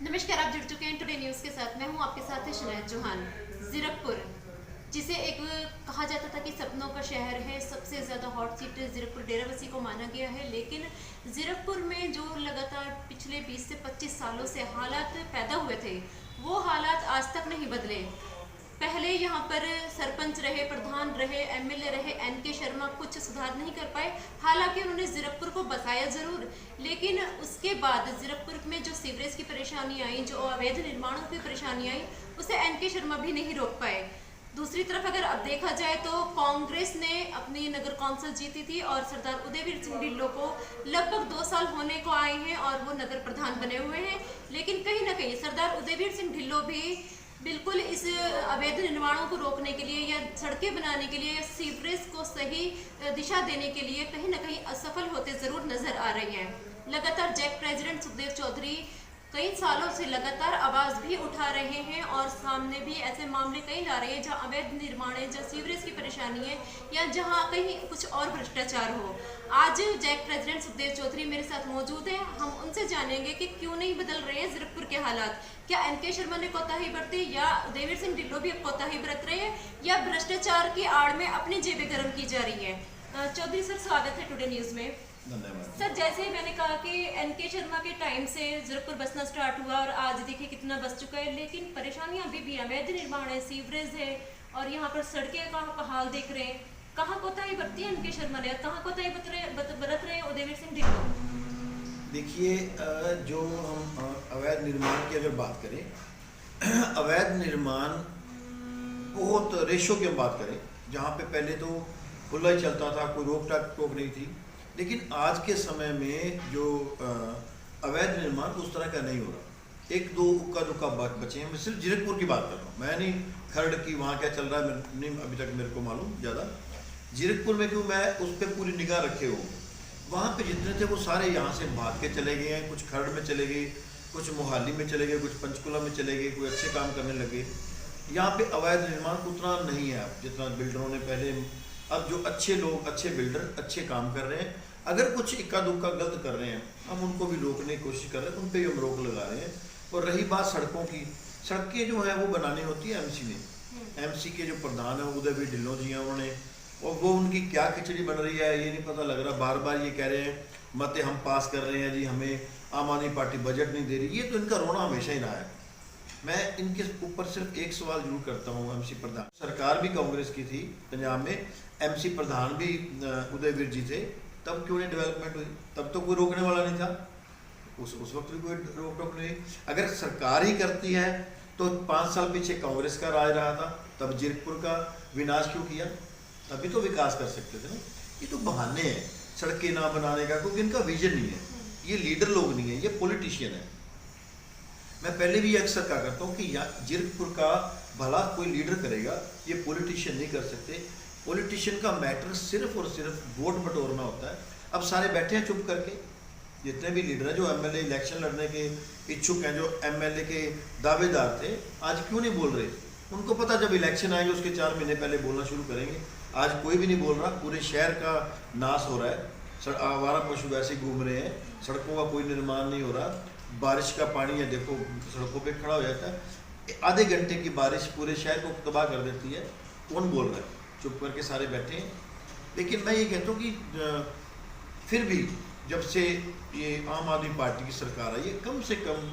नमस्कार, आप जुड़ चुके हैं टुडे न्यूज़ के साथ। मैं हूं आपके साथ शनायद चौहान। जीरकपुर, जिसे एक कहा जाता था कि सपनों का शहर है, सबसे ज़्यादा हॉट सीट जीरकपुर डेराबस्सी को माना गया है। लेकिन जीरकपुर में जो लगातार पिछले 20 से 25 सालों से हालात पैदा हुए थे, वो हालात आज तक नहीं बदले। पहले यहाँ पर सरपंच रहे, प्रधान रहे, एमएलए रहे, एनके शर्मा कुछ सुधार नहीं कर पाए। हालांकि उन्होंने जीरकपुर को बसाया जरूर, लेकिन उसके बाद जीरकपुर में जो सीवरेज की परेशानी आई, जो अवैध निर्माणों की परेशानी आई, उसे एनके शर्मा भी नहीं रोक पाए। दूसरी तरफ अगर अब देखा जाए तो कांग्रेस ने अपनी नगर कौंसिल जीती थी और सरदार उदयवीर सिंह ढिल्लों को लगभग 2 साल होने को आए हैं और वो नगर प्रधान बने हुए हैं। लेकिन कहीं ना कहीं सरदार उदयवीर सिंह ढिल्लों भी बिल्कुल इस अवैध निर्माणों को रोकने के लिए या सड़कें बनाने के लिए या सीवरेज को सही दिशा देने के लिए कहीं ना कहीं असफल होते जरूर नजर आ रही हैं। लगातार जैक प्रेसिडेंट सुखदेव चौधरी कई सालों से लगातार आवाज भी उठा रहे हैं और सामने भी ऐसे मामले कई ला रहे हैं जहां अवैध निर्माण है, जहां सीवरेज की परेशानी है या जहां कहीं कुछ और भ्रष्टाचार हो। आज जैक प्रेसिडेंट सुखदेव चौधरी मेरे साथ मौजूद हैं। हम उनसे जानेंगे कि क्यों नहीं बदल रहे हैं जीरकपुर के हालात। क्या एनके शर्मा ने कोताही बरती या उदयवीर सिंह ढिल्लों भी कोताही बरत रहे हैं या भ्रष्टाचार की आड़ में अपनी जेबें गर्म की जा रही है। चौधरी सर, स्वागत है टुडे न्यूज में। धन्यवाद सर, जैसे ही मैंने कहा कि एनके शर्मा के टाइम से जीरकपुर बसना स्टार्ट हुआ और आज देखिए कितना बस चुका है, लेकिन परेशानियां अभी भी, अवैध निर्माण है, सीवरेज है और यहाँ पर सड़कें का हाल देख रहे हैं। कहाँ कोताही बरती है एनके शर्मा ने, कहाँ कोताही बरत रहे हैं उदयवीर सिंह ढिल्लों? देखिए, जो हम अवैध निर्माण की अगर बात करें अवैध निर्माण बहुत रेशो की हम बात करें, जहाँ पे पहले तो खुला ही चलता था, कोई रोक टोक नहीं थी। लेकिन आज के समय में जो अवैध निर्माण उस तरह का नहीं हो रहा। एक दो उक्का दुक्का बचे हैं। मैं सिर्फ जीरकपुर की बात कर रहा हूँ, मैं नहीं खरड़ की वहाँ क्या चल रहा है नहीं अभी तक मेरे को मालूम ज़्यादा। जीरकपुर में क्यों मैं उस पर पूरी निगाह रखे हूँ। वहाँ पे जितने थे वो सारे यहाँ से भाग के चले गए हैं। कुछ खरड़ में चले गए, कुछ मोहाली में चले गए, कुछ पंचकुला में चले गए, कोई अच्छे काम करने लगे। यहाँ पे अवैध निर्माण उतना नहीं है अब जितना बिल्डरों ने पहले। अब जो अच्छे लोग, अच्छे बिल्डर अच्छे काम कर रहे हैं। अगर कुछ इक्का दुक्का गलत कर रहे हैं हम उनको भी रोकने की कोशिश कर रहे हैं, उन पर भी हम रोक लगा रहे हैं। और रही बात सड़कों की, सड़कें जो हैं वो बनानी होती है एमसी ने। एमसी के जो प्रधान है उदयवीर ढिल्लों जी हैं, उन्होंने, और वो उनकी क्या खिचड़ी बन रही है ये नहीं पता लग रहा। बार बार ये कह रहे हैं मतें हम पास कर रहे हैं जी, हमें आम आदमी पार्टी बजट नहीं दे रही। ये तो इनका रोना हमेशा ही रहा है। मैं इनके ऊपर सिर्फ एक सवाल जरूर करता हूँ। एमसी प्रधान, सरकार भी कांग्रेस की थी पंजाब में, एमसी प्रधान भी उदयवीर जी थे, तब क्यों नहीं डेवलपमेंट हुई? तब तो कोई रोकने वाला नहीं था। उस वक्त भी कोई रोक टोक नहीं। अगर सरकार ही करती है तो 5 साल पीछे कांग्रेस का राज रहा था, तब जीरकपुर का विनाश क्यों किया? तभी तो विकास कर सकते थे ना। ये तो बहाने हैं सड़कें ना बनाने का, क्योंकि इनका विजन नहीं है। ये लीडर लोग नहीं है, ये पॉलिटिशियन है। मैं पहले भी अक्सर कहा करता हूँ कि जीरकपुर का भला कोई लीडर करेगा, ये पॉलिटिशियन नहीं कर सकते। पॉलिटिशियन का मैटर सिर्फ और सिर्फ वोट बटोरना होता है। अब सारे बैठे हैं चुप करके, जितने भी लीडर हैं, जो एमएलए इलेक्शन लड़ने के इच्छुक हैं, जो एमएलए के दावेदार थे, आज क्यों नहीं बोल रहे? उनको पता जब इलेक्शन आएंगे उसके 4 महीने पहले बोलना शुरू करेंगे। आज कोई भी नहीं बोल रहा। पूरे शहर का नाश हो रहा है, आवारा पशु वैसे घूम रहे हैं, सड़कों का कोई निर्माण नहीं हो रहा। बारिश का पानी है, देखो सड़कों पे खड़ा हो जाता है। आधे घंटे की बारिश पूरे शहर को तबाह कर देती है। कौन बोल रहा है? चुप करके सारे बैठे हैं। लेकिन मैं ये कहता हूँ कि फिर भी जब से ये आम आदमी पार्टी की सरकार आई है, कम से कम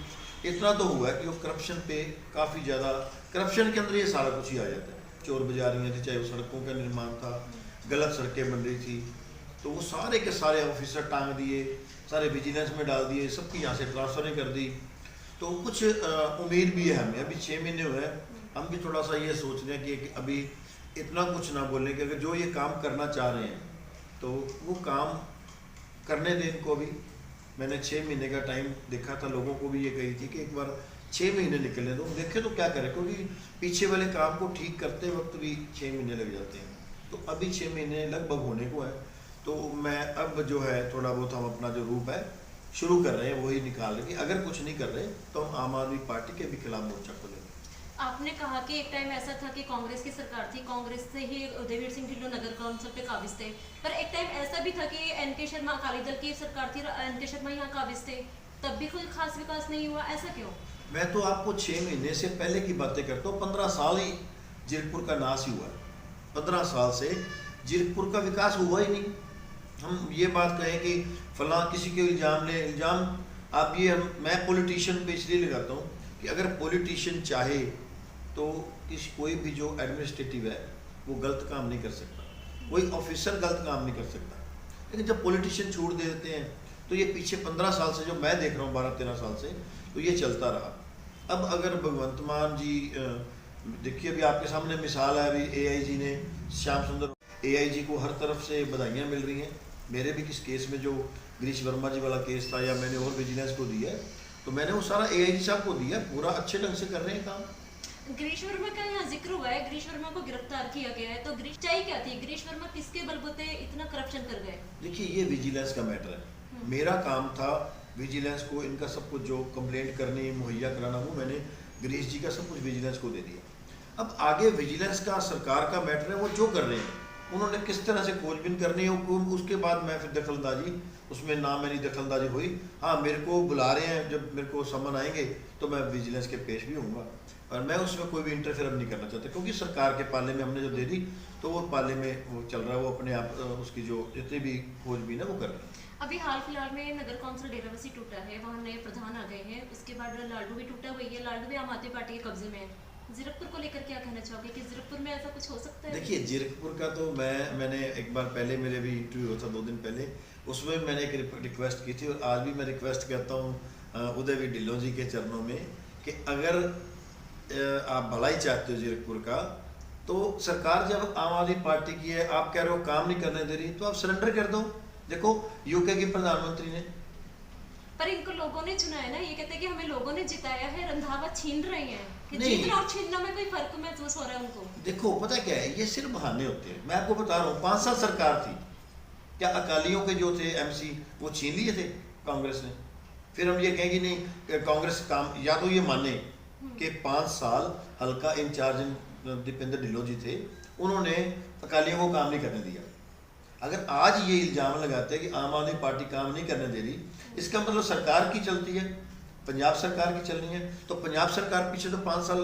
इतना तो हुआ है कि वो करप्शन पे काफ़ी ज़्यादा, करप्शन के अंदर ये सारा कुछ ही आ जाता है। चोर बाजारियाँ थी, चाहे वो सड़कों का निर्माण था, गलत सड़कें बन रही थी, तो वो सारे के सारे ऑफिसर टांग दिए, सारे विजिलेंस में डाल दिए, सबकी यहाँ से ट्रांसफरें कर दी। तो कुछ उम्मीद भी है हमें। अभी 6 महीने हुए हैं, हम भी थोड़ा सा ये सोच रहे हैं कि अभी इतना कुछ ना बोलने के, अगर जो ये काम करना चाह रहे हैं तो वो काम करने दें इनको। भी मैंने 6 महीने का टाइम देखा था, लोगों को भी ये कही थी कि एक बार 6 महीने निकलने दो, देखें तो क्या करें, क्योंकि पीछे वाले काम को ठीक करते वक्त भी 6 महीने लग जाते हैं। तो अभी 6 महीने लगभग होने को है। तो मैं अब जो है थोड़ा बहुत हम अपना जो रूप है शुरू कर रहे हैं, वही निकाल रहे हैं। अगर कुछ नहीं कर रहे तो हम आम आदमी पार्टी के भी खिलाफ मोर्चा खोलेंगे। आपने कहा कि एक टाइम ऐसा था कि कांग्रेस की सरकार थी, कांग्रेस से ही उदयवीर सिंह ढिल्लों नगर कौंसिल पे काबिज थे, पर एक टाइम ऐसा भी था कि एनके शर्मा अकाली दल की सरकार थी, एनके शर्मा यहाँ काबिज थे, तब भी कोई खास विकास नहीं हुआ। ऐसा क्यों? मैं तो आपको 6 महीने से पहले की बातें करता हूँ। 15 साल ही जीरकपुर का नाश ही हुआ है। 15 साल से जीरकपुर का विकास हुआ ही नहीं। हम ये बात कहें कि फलां किसी के इल्ज़ाम ले, इल्ज़ाम आप ये मैं पॉलिटिशियन पे इसलिए लगाता हूँ कि अगर पॉलिटिशियन चाहे तो कोई भी जो एडमिनिस्ट्रेटिव है वो गलत काम नहीं कर सकता, कोई ऑफिसर गलत काम नहीं कर सकता। लेकिन जब पॉलिटिशियन छूट दे देते हैं तो ये पीछे 15 साल से जो मैं देख रहा हूँ, 12-13 साल से, तो ये चलता रहा। अब अगर भगवंत मान जी देखिए, अभी आपके सामने मिसाल है, अभी एआईजी ने, श्याम सुंदर एआईजी को हर तरफ से बधाइयाँ मिल रही हैं। मेरे भी किस केस में जो गिरीश वर्मा जी वाला केस था, या मैंने और विजिलेंस को दिया है, तो मैंने वो सारा एआईजी साहब को दिया। पूरा अच्छे ढंग से कर रहे हैं काम। गिरीश वर्मा का यहाँ जिक्र हुआ है, गिरीश वर्मा को गिरफ्तार किया गया है, तो गिरीश चाहिए क्या थी? गिरीश वर्मा किसके बलबूते इतना करप्शन कर गए? देखिए, ये विजिलेंस का मैटर है। मेरा काम था विजिलेंस को इनका सब कुछ जो कंप्लेंट करनी मुहैया कराना, वो मैंने गिरीश जी का सब कुछ विजिलेंस को दे दिया। अब आगे विजिलेंस का सरकार का मैटर है, वो जो कर रहे हैं, उन्होंने किस तरह से खोजबीन करनी है, उसके बाद मैं फिर दखलंदाजी, उसमें ना मेरी दखलंदाजी हुई। हाँ, मेरे को बुला रहे हैं, जब मेरे को समन आएंगे तो मैं विजिलेंस के पेश भी होऊंगा, और मैं उसमें कोई भी इंटरफेयर नहीं करना चाहता, क्योंकि सरकार के पाले में हमने जो दे दी तो वो पाले में वो चल रहा है, वो अपने आप उसकी जो जितनी भी खोजबीन है वो कर रहे हैं। अभी हाल फिलहाल में नगर कौंसिल डेराबस्सी टूटा है, वहाँ नए प्रधान आ गए हैं, उसके बाद लाडू भी टूटा हुई है, लाडू भी आम आदमी पार्टी के कब्जे में है। जीरकपुर को लेकर क्या कहना चाहोगे कि जीरकपुर में ऐसा कुछ हो सकता है? देखिए, जीरकपुर का तो मैंने एक बार पहले, मेरे भी इंटरव्यू हुआ था 2 दिन पहले, उसमें मैंने एक रिक्वेस्ट की थी, और आज भी मैं रिक्वेस्ट करता हूँ उदय ढिल्लों जी के चरणों में, कि अगर आप भलाई चाहते हो जीरकपुर का, तो सरकार जब आम आदमी पार्टी की है, आप कह रहे हो काम नहीं करने दे रही, तो आप सरेंडर कर दो। देखो, यूके की प्रधानमंत्री ने, पर इनको लोगों ने चुना है ना, ये कहते हैं कि हमें लोगों ने जिताया है, रंधावा छीन रहे हैं कि नहीं। जीतना और छीनना में कोई फर्क महसूस हो रहा है उनको? देखो, पता क्या है, ये सिर्फ बहाने होते हैं। मैं आपको बता रहा हूँ, 5 साल सरकार थी, क्या अकालियों के जो थे एमसी वो छीन लिए थे कांग्रेस ने? फिर हम ये कहेंगे नहीं कांग्रेस काम, या तो ये माने कि 5 साल हल्का इंचार्ज दीपेंद्र ढिल्लों जी थे, उन्होंने अकालियों को काम नहीं करने दिया। अगर आज ये इल्ज़ाम लगाते हैं कि आम आदमी पार्टी काम नहीं करने दे रही, इसका मतलब सरकार की चलती है, पंजाब सरकार की चलनी है, तो पंजाब सरकार पीछे तो 5 साल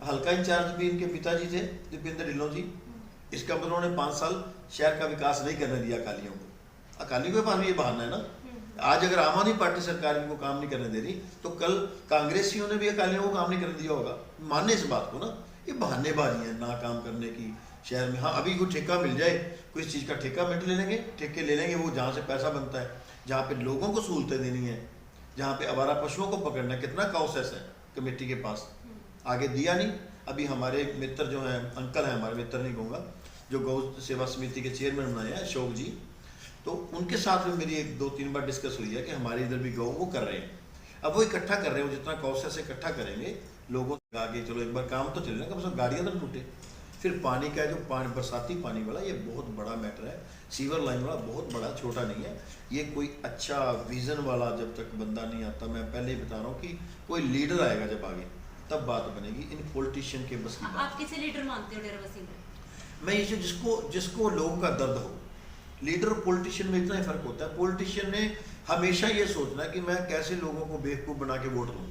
हल्का इंचार्ज भी इनके पिताजी थे, दीपेंद्र ढिल्लों जी। इसका मतलब उन्होंने 5 साल शहर का विकास नहीं करने दिया अकालियों को। अकालियों के पास भी ये बहाना है ना। आज अगर आम आदमी पार्टी सरकार इनको काम नहीं करने दे रही, तो कल कांग्रेसियों ने भी अकालियों को काम नहीं करने दिया होगा। मानने इस बात को ना, ये बहानेबाजी है ना काम करने की शहर में। हाँ, अभी कोई ठेका मिल जाए, कोई चीज़ का ठेका मिल ले लेंगे, ठेके ले लेंगे, वो जहाँ से पैसा बनता है, जहाँ पे लोगों को सहूलतें देनी है, जहाँ पे आवारा पशुओं को पकड़ना है, कितना काउसेस है कमेटी के पास, आगे दिया नहीं। अभी हमारे मित्र जो हैं, अंकल हैं हमारे, मित्र नहीं कहूँगा, जो गौ सेवा समिति के चेयरमैन बनाए हैं अशोक जी, तो उनके साथ में मेरी 2-3 बार डिस्कस हुई है कि हमारे इधर भी गौ वो कर रहे हैं। अब वो इकट्ठा कर रहे हैं, वो जितना काउसेस इकट्ठा करेंगे लोगों आगे, चलो एक बार काम तो चल रहा है, कम से कम गाड़ियाँ तो टूटे। फिर पानी का जो बरसाती पानी वाला, ये बहुत बड़ा मैटर है, सीवर लाइन वाला बहुत बड़ा, छोटा नहीं है ये। कोई अच्छा विजन वाला जब तक बंदा नहीं आता, मैं पहले ही बता रहा हूँ कि कोई लीडर आएगा जब आगे, तब बात बनेगी। इन पॉलिटिशियन के बस की बात। आप किसे लीडर मानते हो डेराबस्सी में? मैं ये जिसको लोगों का दर्द हो। लीडर और पॉलिटिशियन में इतना ही फर्क होता है। पॉलिटिशियन ने हमेशा ये सोचना है कि मैं कैसे लोगों को बेवकूफ़ बना के वोट दूँ,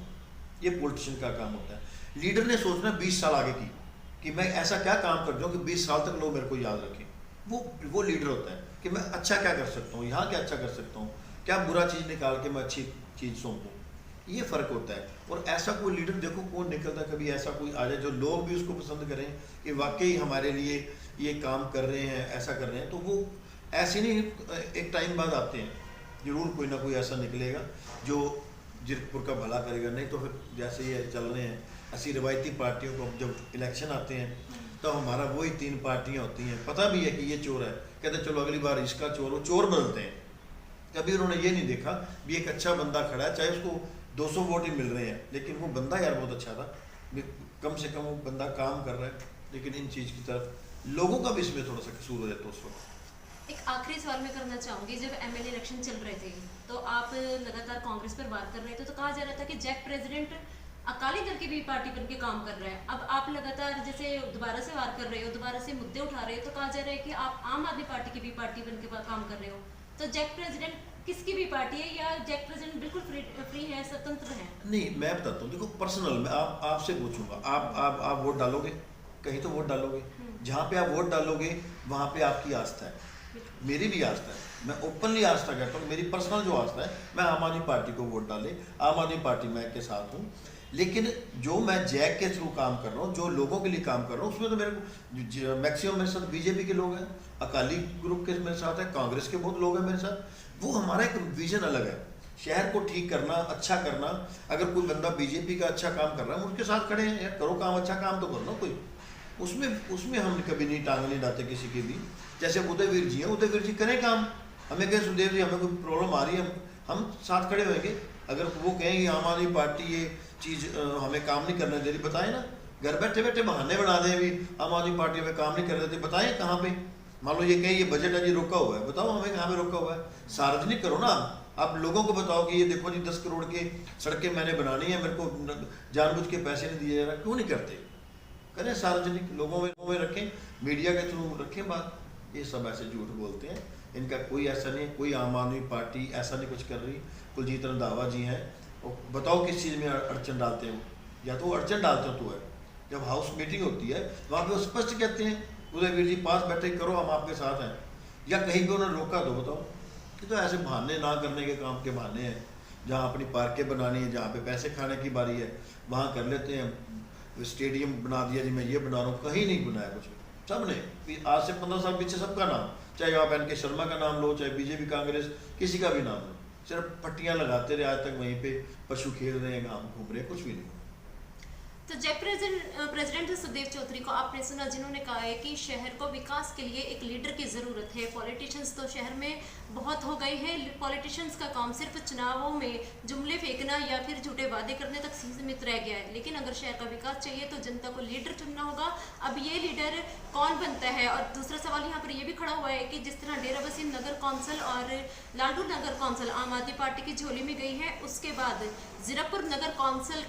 ये पॉलिटिशियन का काम होता है। लीडर ने सोचना 20 साल आगे की, कि मैं ऐसा क्या काम कर दूँ कि 20 साल तक लोग मेरे को याद रखें। वो लीडर होता है कि मैं अच्छा क्या कर सकता हूँ, यहाँ क्या अच्छा कर सकता हूँ, क्या बुरा चीज़ निकाल के मैं अच्छी चीज़ सौंपूँ, ये फ़र्क होता है। और ऐसा कोई लीडर देखो कौन निकलता है, कभी ऐसा कोई आ जाए जो लोग भी उसको पसंद करें कि वाकई हमारे लिए ये काम कर रहे हैं, ऐसा कर रहे हैं, तो वो ऐसे नहीं, एक टाइम बाद आते हैं, ज़रूर कोई ना कोई ऐसा निकलेगा जो जीरकपुर का भला करेगा। नहीं तो फिर जैसे ये चल रहे हैं, ऐसी रिवायती पार्टियों को जब इलेक्शन आते हैं तो हमारा वही 3 पार्टियां होती हैं, पता भी है कि ये चोर है, कहते हैं चलो अगली बार इसका चोर, वो चोर बदलते हैं। कभी उन्होंने ये नहीं देखा भी एक अच्छा बंदा खड़ा है, चाहे उसको 200 वोट ही मिल रहे हैं, लेकिन वो बंदा यार बहुत अच्छा था, कम से कम वो बंदा काम कर रहा है। लेकिन इन चीज़ की तरफ लोगों का भी इसमें थोड़ा सा कसूर हो जाता है उस वक्त। एक आखिरी सवाल मैं करना चाहूँगी, जब एमएलए इलेक्शन चल रहे थे तो आप लगातार कांग्रेस पर वार कर रहे थे, तो कहा जा रहा था कि जैक प्रेसिडेंट अकाली दल की भी पार्टी बन के काम कर रहा है। अब आप लगातार जैसे दोबारा से वार कर रहे हो, दोबारा से मुद्दे उठा रहे हो, तो कहा जा रहा है कि आप आम आदमी पार्टी की भी पार्टी बन के काम कर रहे हो। तो जैक प्रेसिडेंट किसकी भी पार्टी है या जैक प्रेसिडेंट बिल्कुल फ्री है, स्वतंत्र है? नहीं, मैं बताता हूँ, देखो पर्सनल मैं आपसे पूछूंगा, आप वोट डालोगे? कहीं तो वोट डालोगे। जहाँ पे आप वोट डालोगे वहाँ पे आपकी आस्था है, मेरी भी आस्था है, मैं ओपनली आस्था करता हूँ। मेरी पर्सनल जो आस्था है, मैं आम आदमी पार्टी को वोट डाले, आम आदमी पार्टी मैं के साथ हूँ। लेकिन जो मैं जैक के थ्रू काम कर रहा हूँ, जो लोगों के लिए काम कर रहा हूँ, उसमें तो मेरे को मैक्सिमम मेरे साथ बीजेपी के लोग हैं, अकाली ग्रुप के मेरे साथ है, कांग्रेस के बहुत लोग हैं मेरे साथ। वो हमारा एक विजन अलग है, शहर को ठीक करना, अच्छा करना। अगर कोई बंदा बीजेपी का अच्छा काम कर रहा है, हम उसके साथ खड़े हैं, यार करो काम, अच्छा काम तो करो ना कोई। उसमें हम कभी नहीं टांग नहीं डालते किसी के भी। जैसे उदयवीर जी हैं, उदयवीर जी करें काम, हमें कहें सुखदेव जी हमें कोई प्रॉब्लम आ रही है, हम साथ खड़े होंगे। अगर वो कहें कि आम आदमी पार्टी ये चीज़ हमें काम नहीं करने दे रही, बताएं ना, घर बैठे बैठे बहाने बना दें भी आम आदमी पार्टी हमें काम नहीं करने देती, बताएं कहाँ पे। मान लो ये कहें ये बजट है जी रोका हुआ है, बताओ हमें कहाँ पे रोका हुआ है, सार्वजनिक करो ना। आप लोगों को बताओ कि ये देखो जी 10 करोड़ के सड़कें मैंने बनानी है, मेरे को जानबूझ के पैसे नहीं दिए जा रहा, क्यों नहीं करते? करें सार्वजनिक, लोगों में रखें, मीडिया के थ्रू रखें बात। ये सब ऐसे झूठ बोलते हैं, इनका कोई ऐसा नहीं, कोई आम आदमी पार्टी ऐसा नहीं कुछ कर रही। कुलजीत रंधावा जी हैं, बताओ किस चीज़ में अड़चन डालते हो, या तो अड़चन डालते हो तो है। जब हाउस मीटिंग होती है वहाँ पे वो स्पष्ट कहते हैं उदयवीर जी पास बैठे करो, हम आपके साथ हैं, या कहीं पे उन्होंने रोका तो बताओ। कि तो ऐसे बहाने ना करने के काम के बहाने हैं। जहाँ अपनी पार्कें बनानी है, जहाँ पे पैसे खाने की बारी है, वहाँ कर लेते हैं। स्टेडियम बना दिया जी, मैं ये बना रहा हूँ, कहीं नहीं बनाया कुछ। सब ने आज से 15 साल पीछे सबका नाम, चाहे आप एन के शर्मा का नाम लो, चाहे बीजेपी कांग्रेस किसी का भी नाम लो, सिर्फ पट्टियाँ लगाते रहे आज तक, वहीं पे पशु खेल रहे हैं, घाम घूम रहे हैं, कुछ भी नहीं। तो जैक प्रेसिडेंट सुखदेव चौधरी को आपने सुना, जिन्होंने कहा है कि शहर को विकास के लिए एक लीडर की ज़रूरत है। पॉलिटिशियंस तो शहर में बहुत हो गए हैं, पॉलिटिशियंस का काम सिर्फ चुनावों में जुमले फेंकना या फिर झूठे वादे करने तक सीमित रह गया है। लेकिन अगर शहर का विकास चाहिए तो जनता को लीडर चुनना होगा। अब ये लीडर कौन बनता है? और दूसरा सवाल यहाँ पर ये भी खड़ा हुआ है कि जिस तरह डेराबस्सी नगर कौंसिल और लालपुर नगर कौंसिल आम आदमी पार्टी की झोली में गई है, उसके बाद जीरकपुर नगर कौंसिल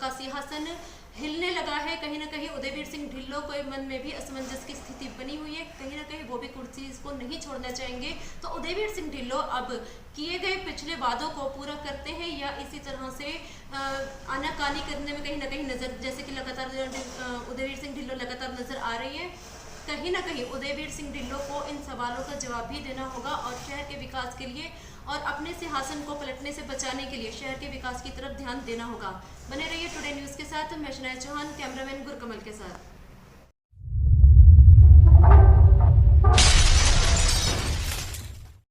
का सिंहासन हिलने लगा है। कहीं ना कहीं उदयवीर सिंह ढिल्लों के मन में भी असमंजस की स्थिति बनी हुई है, कहीं ना कहीं वो भी कुर्सी को नहीं छोड़ना चाहेंगे। तो उदयवीर सिंह ढिल्लों अब किए गए पिछले वादों को पूरा करते हैं या इसी तरह से आनाकानी करने में कहीं ना कहीं नजर, जैसे कि लगातार उदयवीर सिंह ढिल्लों लगातार नजर आ रही है। कहीं ना कहीं उदयवीर सिंह ढिल्लों को इन सवालों का जवाब भी देना होगा और शहर के विकास के लिए और अपने सिंहासन को पलटने से बचाने के लिए शहर के विकास की तरफ ध्यान देना होगा। बने रहिए टुडे न्यूज़ के साथ। मैं शनाया चौहान, कैमरामैन गुरकमल के साथ।